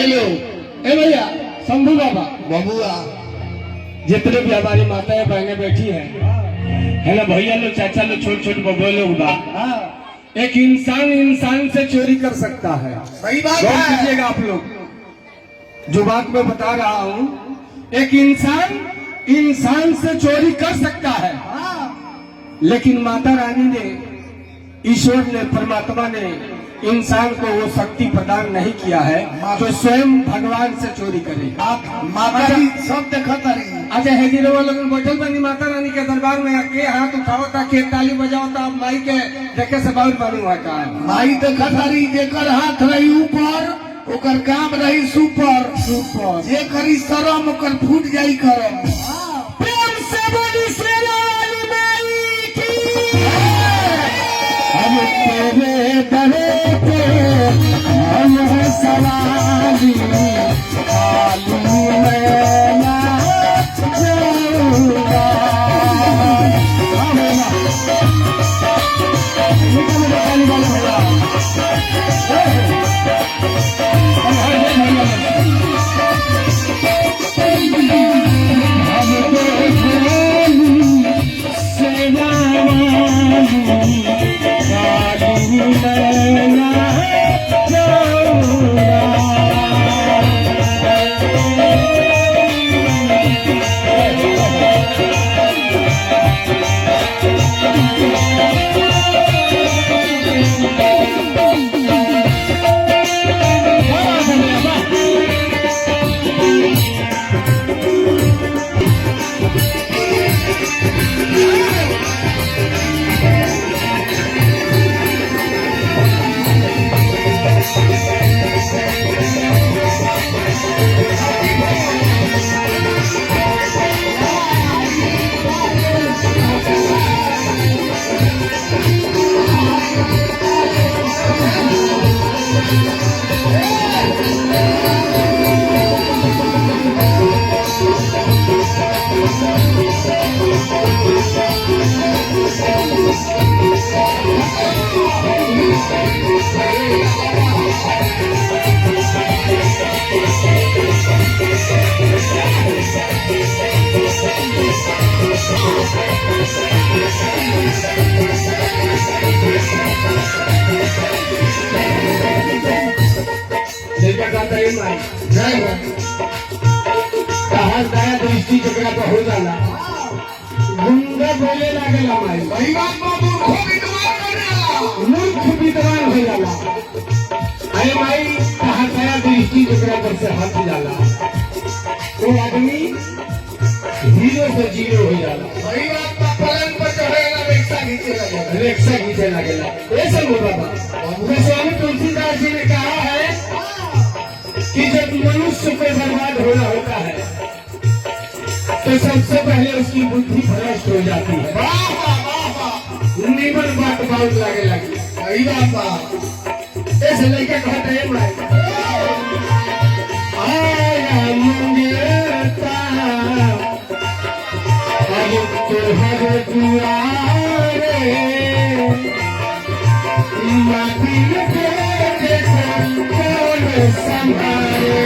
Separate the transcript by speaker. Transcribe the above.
Speaker 1: Hello
Speaker 2: ए भैया शंभू बाबा
Speaker 1: बबुआ
Speaker 2: जितने भी हमारी माताएं बहनें बैठी है ना भैया लोग चाचा लोग छोटे छोटे बबुआ लोग बा एक इंसान इंसान से चोरी कर सकता है।
Speaker 1: सही बात
Speaker 2: गौर
Speaker 1: है।
Speaker 2: कीजिएगा आप लोग जो बात मैं बता रहा हूँ, एक इंसान इंसान से चोरी कर सकता है, लेकिन माता रानी ने, ईश्वर ने, परमात्मा ने इंसान को वो शक्ति प्रदान नहीं किया है जो स्वयं भगवान से चोरी करे।
Speaker 1: माता जी सब देखा तारी।
Speaker 2: अच्छा हेजीरवा लोग बैठल बनी माता रानी के दरबार में आके हाथ उठाओ था, के ताली बजाओ था, माई के देखे से बहुत बनी हुआ का
Speaker 1: माई देखा तारी, जेकर हाथ रही ऊपर ओकर काम रही सुपर
Speaker 2: सुपर,
Speaker 1: जे करी शरम ओकर फूट जाई करम।
Speaker 2: प्रेम से बोली शेरा वाली माई की। अब तेरे दरे पे हम हैं सवारी, आलू में ना जाऊंगा। दया दृष्टि जगह पर हो जाला, गुंडा बोले लागेला माई।
Speaker 1: सही बात बाबू,
Speaker 2: मूर्ख विद्वान हो जाला। अरे माई कहा दया दृष्टि जगह पर से हट जाला, वो आदमी हीरो से जीरो हो जाला।
Speaker 1: सही बात बा, पलंग पर चढ़ेगा रिक्शा खींचे लगेगा।
Speaker 2: रिक्शा खींचे लगेला। ऐसे बोला बाबा स्वामी तुलसीदास जी ने कहा है कि जब मनुष्य पे बर्बाद होना होता है तो सबसे पहले उसकी बुद्धि भ्रष्ट हो जाती है, निमन बात बहुत लगे लगी।
Speaker 1: सही बात बा।
Speaker 2: ऐसे लड़का कहते हैं भाई आया मंगता अब तुहर दुआरे, माटी के जैसा कौन संभाले।